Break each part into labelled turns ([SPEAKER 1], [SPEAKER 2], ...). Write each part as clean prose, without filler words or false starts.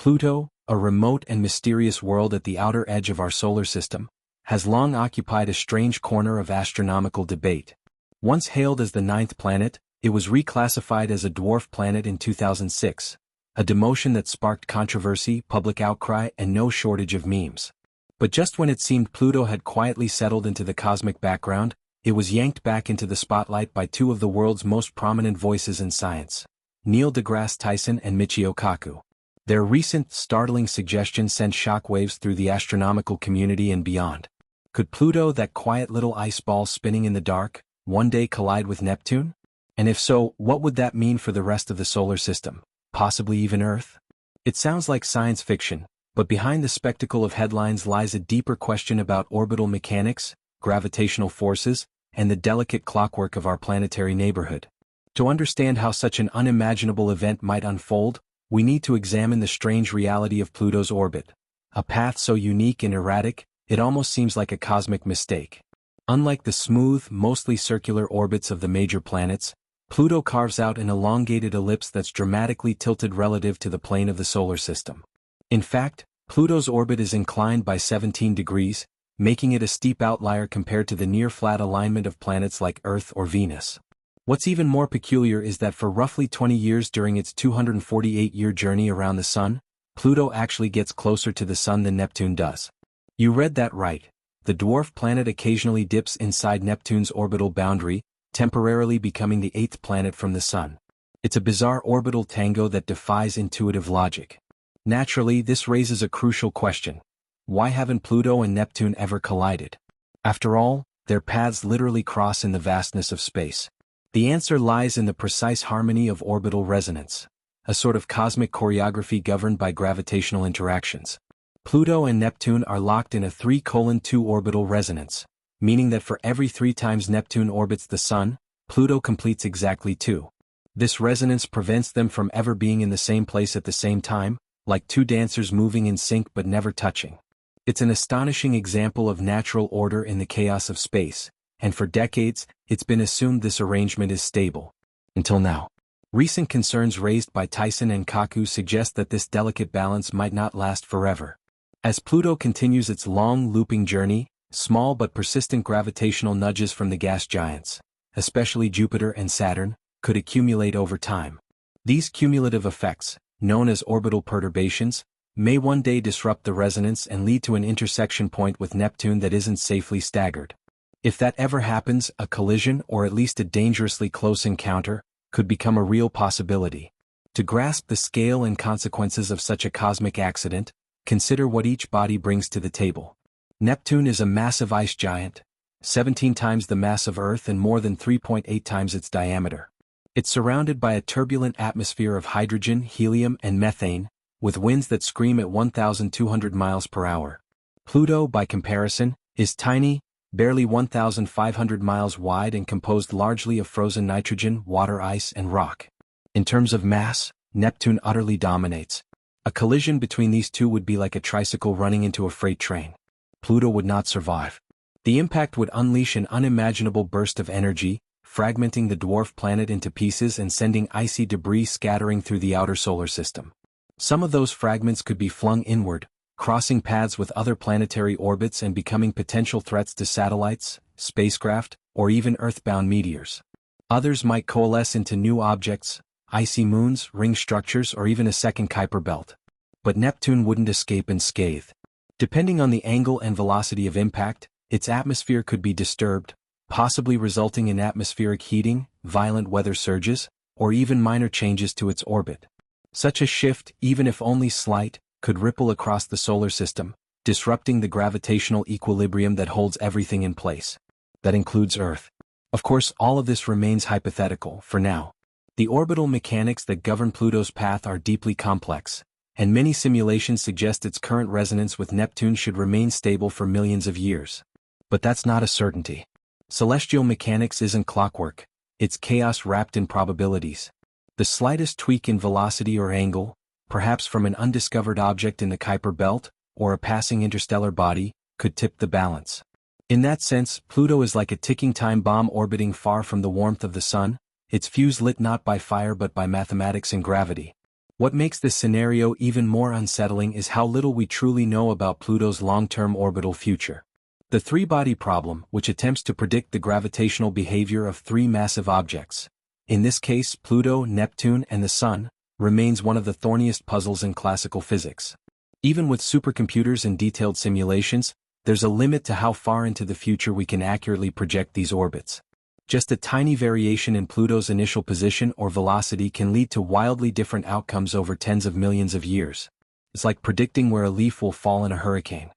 [SPEAKER 1] Pluto, a remote and mysterious world at the outer edge of our solar system, has long occupied a strange corner of astronomical debate. Once hailed as the ninth planet, it was reclassified as a dwarf planet in 2006, a demotion that sparked controversy, public outcry, and no shortage of memes. But just when it seemed Pluto had quietly settled into the cosmic background, it was yanked back into the spotlight by two of the world's most prominent voices in science, Neil deGrasse Tyson and Michio Kaku. Their recent, startling suggestion sent shockwaves through the astronomical community and beyond. Could Pluto, that quiet little ice ball spinning in the dark, one day collide with Neptune? And if so, what would that mean for the rest of the solar system, possibly even Earth? It sounds like science fiction, but behind the spectacle of headlines lies a deeper question about orbital mechanics, gravitational forces, and the delicate clockwork of our planetary neighborhood. To understand how such an unimaginable event might unfold, we need to examine the strange reality of Pluto's orbit, a path so unique and erratic, it almost seems like a cosmic mistake. Unlike the smooth, mostly circular orbits of the major planets, Pluto carves out an elongated ellipse that's dramatically tilted relative to the plane of the solar system. In fact, Pluto's orbit is inclined by 17 degrees, making it a steep outlier compared to the near-flat alignment of planets like Earth or Venus. What's even more peculiar is that for roughly 20 years during its 248-year journey around the Sun, Pluto actually gets closer to the Sun than Neptune does. You read that right. The dwarf planet occasionally dips inside Neptune's orbital boundary, temporarily becoming the eighth planet from the Sun. It's a bizarre orbital tango that defies intuitive logic. Naturally, this raises a crucial question. Why haven't Pluto and Neptune ever collided? After all, their paths literally cross in the vastness of space. The answer lies in the precise harmony of orbital resonance, a sort of cosmic choreography governed by gravitational interactions. Pluto and Neptune are locked in a 3:2 orbital resonance, meaning that for every 3 times Neptune orbits the Sun, Pluto completes exactly 2. This resonance prevents them from ever being in the same place at the same time, like two dancers moving in sync but never touching. It's an astonishing example of natural order in the chaos of space, and for decades, it's been assumed this arrangement is stable. Until now. Recent concerns raised by Tyson and Kaku suggest that this delicate balance might not last forever. As Pluto continues its long, looping journey, small but persistent gravitational nudges from the gas giants, especially Jupiter and Saturn, could accumulate over time. These cumulative effects, known as orbital perturbations, may one day disrupt the resonance and lead to an intersection point with Neptune that isn't safely staggered. If that ever happens, a collision, or at least a dangerously close encounter, could become a real possibility. To grasp the scale and consequences of such a cosmic accident, consider what each body brings to the table. Neptune is a massive ice giant, 17 times the mass of Earth and more than 3.8 times its diameter. It's surrounded by a turbulent atmosphere of hydrogen, helium, and methane, with winds that scream at 1,200 miles per hour. Pluto, by comparison, is tiny, barely 1,500 miles wide and composed largely of frozen nitrogen, water ice, and rock. In terms of mass, Neptune utterly dominates. A collision between these two would be like a tricycle running into a freight train. Pluto would not survive. The impact would unleash an unimaginable burst of energy, fragmenting the dwarf planet into pieces and sending icy debris scattering through the outer solar system. Some of those fragments could be flung inward, crossing paths with other planetary orbits and becoming potential threats to satellites, spacecraft, or even Earth-bound meteors. Others might coalesce into new objects, icy moons, ring structures, or even a second Kuiper belt. But Neptune wouldn't escape unscathed. Depending on the angle and velocity of impact, its atmosphere could be disturbed, possibly resulting in atmospheric heating, violent weather surges, or even minor changes to its orbit. Such a shift, even if only slight, could ripple across the solar system, disrupting the gravitational equilibrium that holds everything in place. That includes Earth. Of course, all of this remains hypothetical, for now. The orbital mechanics that govern Pluto's path are deeply complex, and many simulations suggest its current resonance with Neptune should remain stable for millions of years. But that's not a certainty. Celestial mechanics isn't clockwork, it's chaos wrapped in probabilities. The slightest tweak in velocity or angle, perhaps from an undiscovered object in the Kuiper belt, or a passing interstellar body, could tip the balance. In that sense, Pluto is like a ticking time bomb orbiting far from the warmth of the Sun, its fuse lit not by fire but by mathematics and gravity. What makes this scenario even more unsettling is how little we truly know about Pluto's long-term orbital future. The three-body problem, which attempts to predict the gravitational behavior of three massive objects, in this case Pluto, Neptune, and the Sun, remains one of the thorniest puzzles in classical physics. Even with supercomputers and detailed simulations, there's a limit to how far into the future we can accurately project these orbits. Just a tiny variation in Pluto's initial position or velocity can lead to wildly different outcomes over tens of millions of years. It's like predicting where a leaf will fall in a hurricane.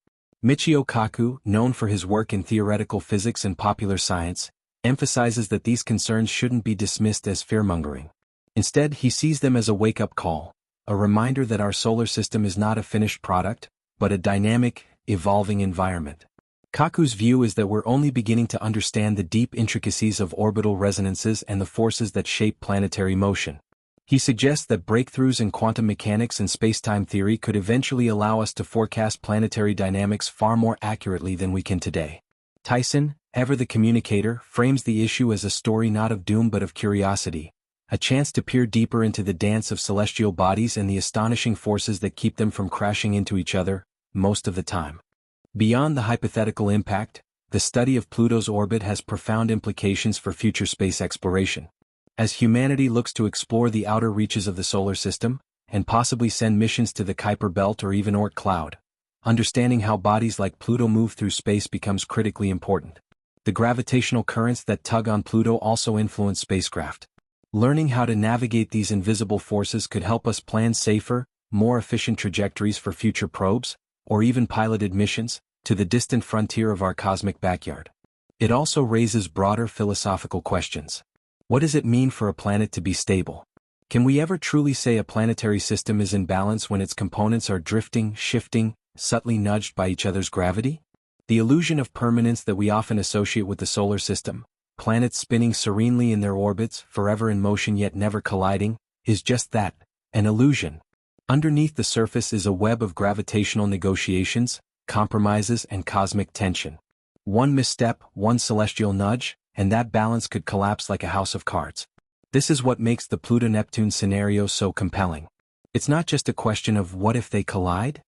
[SPEAKER 1] Michio Kaku, known for his work in theoretical physics and popular science, emphasizes that these concerns shouldn't be dismissed as fearmongering. Instead, he sees them as a wake-up call, a reminder that our solar system is not a finished product, but a dynamic, evolving environment. Kaku's view is that we're only beginning to understand the deep intricacies of orbital resonances and the forces that shape planetary motion. He suggests that breakthroughs in quantum mechanics and spacetime theory could eventually allow us to forecast planetary dynamics far more accurately than we can today. Tyson, ever the communicator, frames the issue as a story not of doom but of curiosity, a chance to peer deeper into the dance of celestial bodies and the astonishing forces that keep them from crashing into each other, most of the time. Beyond the hypothetical impact, the study of Pluto's orbit has profound implications for future space exploration. As humanity looks to explore the outer reaches of the solar system, and possibly send missions to the Kuiper Belt or even Oort cloud, understanding how bodies like Pluto move through space becomes critically important. The gravitational currents that tug on Pluto also influence spacecraft. Learning how to navigate these invisible forces could help us plan safer, more efficient trajectories for future probes, or even piloted missions, to the distant frontier of our cosmic backyard. It also raises broader philosophical questions. What does it mean for a planet to be stable? Can we ever truly say a planetary system is in balance when its components are drifting, shifting, subtly nudged by each other's gravity? The illusion of permanence that we often associate with the solar system, planets spinning serenely in their orbits, forever in motion yet never colliding, is just that, an illusion. Underneath the surface is a web of gravitational negotiations, compromises, and cosmic tension. One misstep, one celestial nudge, and that balance could collapse like a house of cards. This is what makes the Pluto-Neptune scenario so compelling. It's not just a question of what if they collide?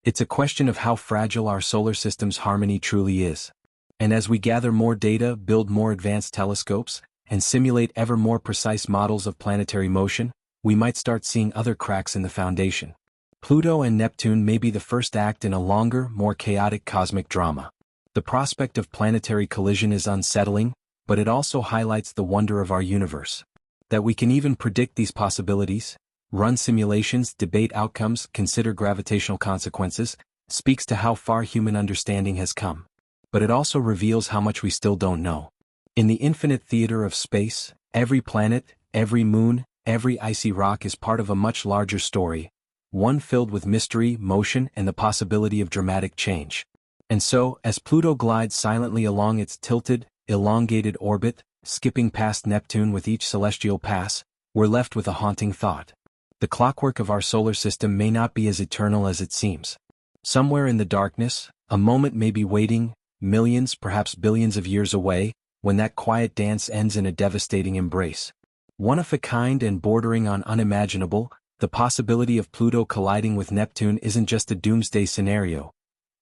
[SPEAKER 1] It's a question of how fragile our solar system's harmony truly is. And as we gather more data, build more advanced telescopes, and simulate ever more precise models of planetary motion, we might start seeing other cracks in the foundation. Pluto and Neptune may be the first act in a longer, more chaotic cosmic drama. The prospect of planetary collision is unsettling, but it also highlights the wonder of our universe. That we can even predict these possibilities, run simulations, debate outcomes, consider gravitational consequences, speaks to how far human understanding has come. But it also reveals how much we still don't know. In the infinite theater of space, every planet, every moon, every icy rock is part of a much larger story, one filled with mystery, motion, and the possibility of dramatic change. And so, as Pluto glides silently along its tilted, elongated orbit, skipping past Neptune with each celestial pass, we're left with a haunting thought. The clockwork of our solar system may not be as eternal as it seems. Somewhere in the darkness, a moment may be waiting, millions, perhaps billions of years away, when that quiet dance ends in a devastating embrace. One of a kind and bordering on unimaginable, the possibility of Pluto colliding with Neptune isn't just a doomsday scenario.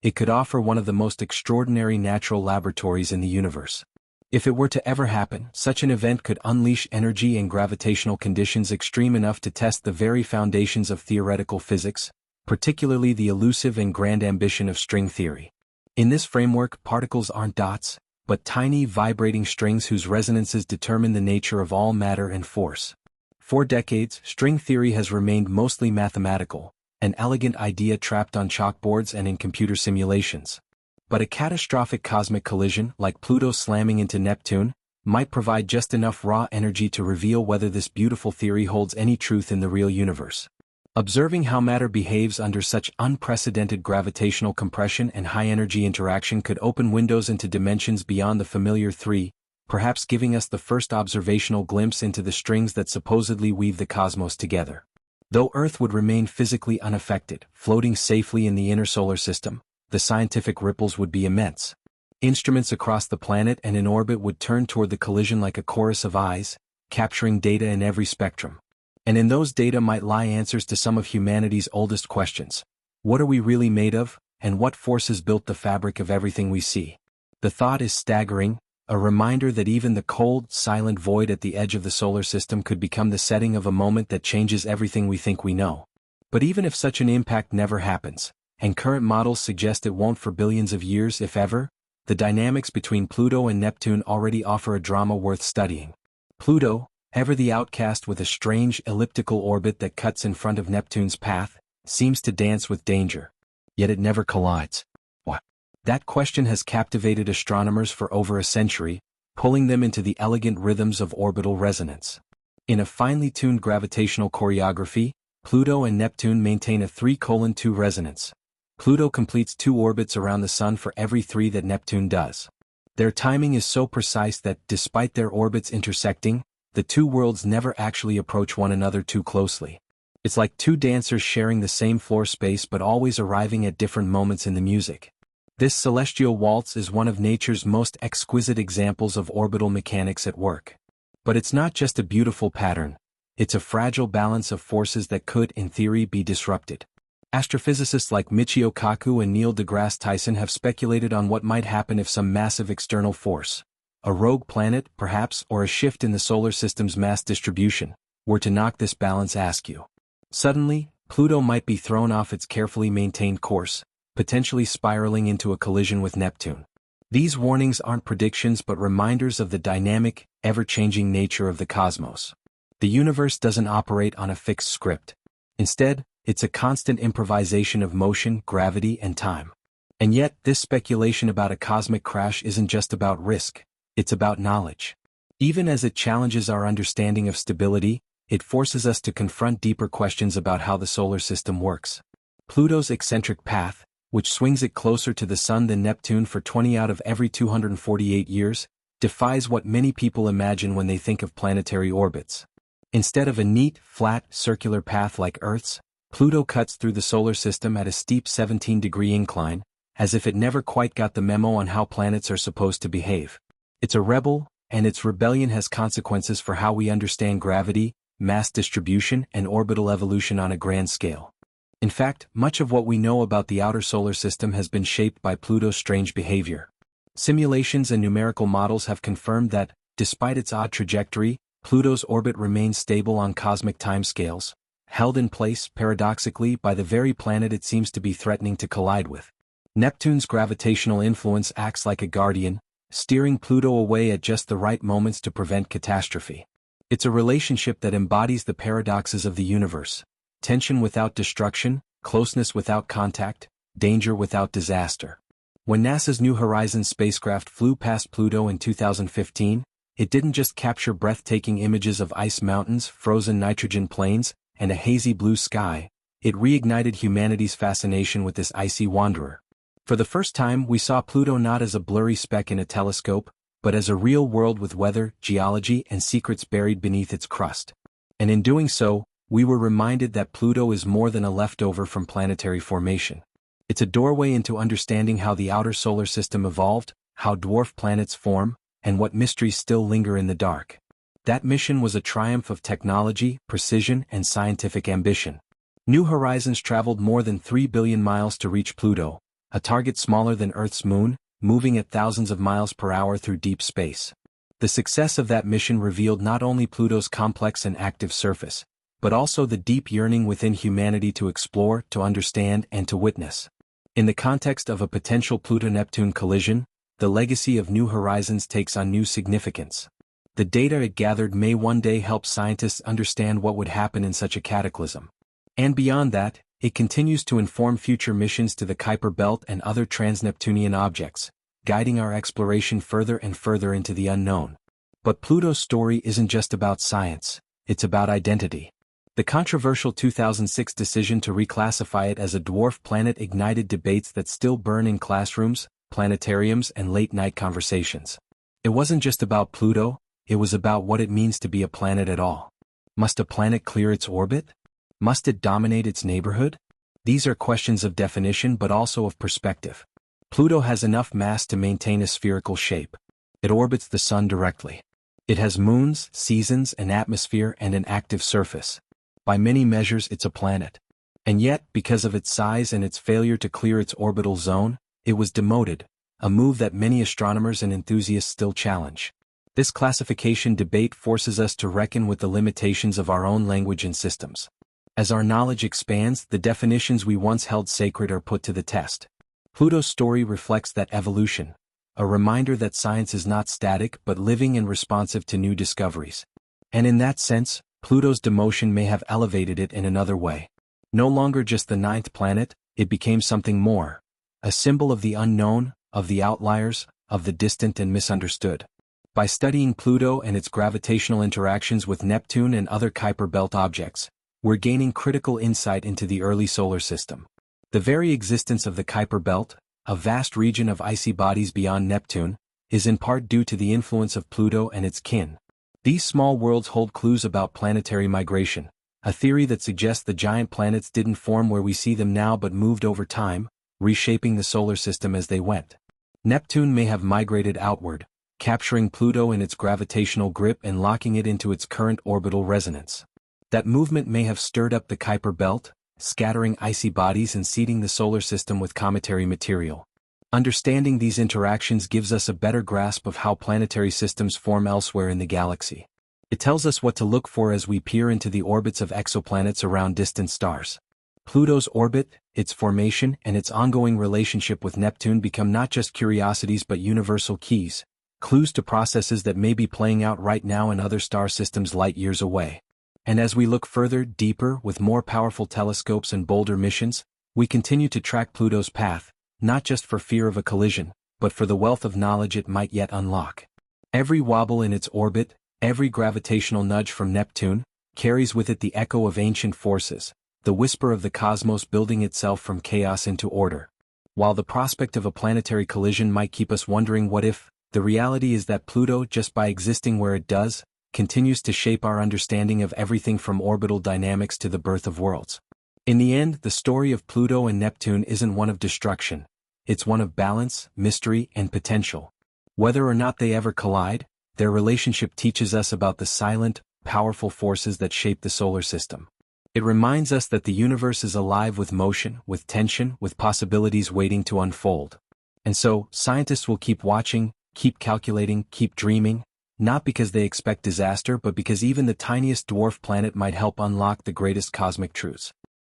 [SPEAKER 1] It could offer one of the most extraordinary natural laboratories in the universe. If it were to ever happen, such an event could unleash energy and gravitational conditions extreme enough to test the very foundations of theoretical physics, particularly the elusive and grand ambition of string theory. In this framework, particles aren't dots, but tiny vibrating strings whose resonances determine the nature of all matter and force. For decades, string theory has remained mostly mathematical, an elegant idea trapped on chalkboards and in computer simulations. But a catastrophic cosmic collision, like Pluto slamming into Neptune, might provide just enough raw energy to reveal whether this beautiful theory holds any truth in the real universe. Observing how matter behaves under such unprecedented gravitational compression and high-energy interaction could open windows into dimensions beyond the familiar three, perhaps giving us the first observational glimpse into the strings that supposedly weave the cosmos together. Though Earth would remain physically unaffected, floating safely in the inner solar system, the scientific ripples would be immense. Instruments across the planet and in orbit would turn toward the collision like a chorus of eyes, capturing data in every spectrum. And in those data might lie answers to some of humanity's oldest questions. What are we really made of, and what forces built the fabric of everything we see? The thought is staggering, a reminder that even the cold, silent void at the edge of the solar system could become the setting of a moment that changes everything we think we know. But even if such an impact never happens, and current models suggest it won't for billions of years if ever, the dynamics between Pluto and Neptune already offer a drama worth studying. Pluto, ever the outcast with a strange elliptical orbit that cuts in front of Neptune's path, seems to dance with danger. Yet it never collides. What? That question has captivated astronomers for over a century, pulling them into the elegant rhythms of orbital resonance. In a finely tuned gravitational choreography, Pluto and Neptune maintain a 3:2 resonance. Pluto completes 2 orbits around the Sun for every 3 that Neptune does. Their timing is so precise that, despite their orbits intersecting, the two worlds never actually approach one another too closely. It's like 2 dancers sharing the same floor space but always arriving at different moments in the music. This celestial waltz is one of nature's most exquisite examples of orbital mechanics at work. But it's not just a beautiful pattern, it's a fragile balance of forces that could, in theory, be disrupted. Astrophysicists like Michio Kaku and Neil deGrasse Tyson have speculated on what might happen if some massive external force, a rogue planet, perhaps, or a shift in the solar system's mass distribution, were to knock this balance askew. Suddenly, Pluto might be thrown off its carefully maintained course, potentially spiraling into a collision with Neptune. These warnings aren't predictions but reminders of the dynamic, ever-changing nature of the cosmos. The universe doesn't operate on a fixed script. Instead, it's a constant improvisation of motion, gravity, and time. And yet, this speculation about a cosmic crash isn't just about risk, it's about knowledge. Even as it challenges our understanding of stability, it forces us to confront deeper questions about how the solar system works. Pluto's eccentric path, which swings it closer to the Sun than Neptune for 20 out of every 248 years, defies what many people imagine when they think of planetary orbits. Instead of a neat, flat, circular path like Earth's, Pluto cuts through the solar system at a steep 17-degree incline, as if it never quite got the memo on how planets are supposed to behave. It's a rebel, and its rebellion has consequences for how we understand gravity, mass distribution, and orbital evolution on a grand scale. In fact, much of what we know about the outer solar system has been shaped by Pluto's strange behavior. Simulations and numerical models have confirmed that, despite its odd trajectory, Pluto's orbit remains stable on cosmic timescales, held in place, paradoxically, by the very planet it seems to be threatening to collide with. Neptune's gravitational influence acts like a guardian, steering Pluto away at just the right moments to prevent catastrophe. It's a relationship that embodies the paradoxes of the universe: tension without destruction, closeness without contact, danger without disaster. When NASA's New Horizons spacecraft flew past Pluto in 2015, it didn't just capture breathtaking images of ice mountains, frozen nitrogen plains, and a hazy blue sky, it reignited humanity's fascination with this icy wanderer. For the first time, we saw Pluto not as a blurry speck in a telescope, but as a real world with weather, geology, and secrets buried beneath its crust. And in doing so, we were reminded that Pluto is more than a leftover from planetary formation. It's a doorway into understanding how the outer solar system evolved, how dwarf planets form, and what mysteries still linger in the dark. That mission was a triumph of technology, precision, and scientific ambition. New Horizons traveled more than 3 billion miles to reach Pluto, a target smaller than Earth's moon, moving at thousands of miles per hour through deep space. The success of that mission revealed not only Pluto's complex and active surface, but also the deep yearning within humanity to explore, to understand, and to witness. In the context of a potential Pluto-Neptune collision, the legacy of New Horizons takes on new significance. The data it gathered may one day help scientists understand what would happen in such a cataclysm. And beyond that, it continues to inform future missions to the Kuiper Belt and other trans-Neptunian objects, guiding our exploration further and further into the unknown. But Pluto's story isn't just about science, it's about identity. The controversial 2006 decision to reclassify it as a dwarf planet ignited debates that still burn in classrooms, planetariums, and late-night conversations. It wasn't just about Pluto, it was about what it means to be a planet at all. Must a planet clear its orbit? Must it dominate its neighborhood? These are questions of definition but also of perspective. Pluto has enough mass to maintain a spherical shape. It orbits the Sun directly. It has moons, seasons, an atmosphere, and an active surface. By many measures it's a planet. And yet, because of its size and its failure to clear its orbital zone, it was demoted, a move that many astronomers and enthusiasts still challenge. This classification debate forces us to reckon with the limitations of our own language and systems. As our knowledge expands, the definitions we once held sacred are put to the test. Pluto's story reflects that evolution, a reminder that science is not static but living and responsive to new discoveries. And in that sense, Pluto's demotion may have elevated it in another way. No longer just the ninth planet, it became something more, a symbol of the unknown, of the outliers, of the distant and misunderstood. By studying Pluto and its gravitational interactions with Neptune and other Kuiper Belt objects, we're gaining critical insight into the early solar system. The very existence of the Kuiper Belt, a vast region of icy bodies beyond Neptune, is in part due to the influence of Pluto and its kin. These small worlds hold clues about planetary migration, a theory that suggests the giant planets didn't form where we see them now but moved over time, reshaping the solar system as they went. Neptune may have migrated outward, capturing Pluto in its gravitational grip and locking it into its current orbital resonance. That movement may have stirred up the Kuiper Belt, scattering icy bodies and seeding the solar system with cometary material. Understanding these interactions gives us a better grasp of how planetary systems form elsewhere in the galaxy. It tells us what to look for as we peer into the orbits of exoplanets around distant stars. Pluto's orbit, its formation, and its ongoing relationship with Neptune become not just curiosities but universal keys, clues to processes that may be playing out right now in other star systems light years away. And as we look further, deeper, with more powerful telescopes and bolder missions, we continue to track Pluto's path, not just for fear of a collision, but for the wealth of knowledge it might yet unlock. Every wobble in its orbit, every gravitational nudge from Neptune, carries with it the echo of ancient forces, the whisper of the cosmos building itself from chaos into order. While the prospect of a planetary collision might keep us wondering what if, the reality is that Pluto, just by existing where it does, continues to shape our understanding of everything from orbital dynamics to the birth of worlds. In the end, the story of Pluto and Neptune isn't one of destruction, it's one of balance, mystery, and potential. Whether or not they ever collide, their relationship teaches us about the silent, powerful forces that shape the solar system. It reminds us that the universe is alive with motion, with tension, with possibilities waiting to unfold. And so, scientists will keep watching, keep calculating, keep dreaming, not because they expect disaster but because even the tiniest dwarf planet might help unlock the greatest cosmic truths.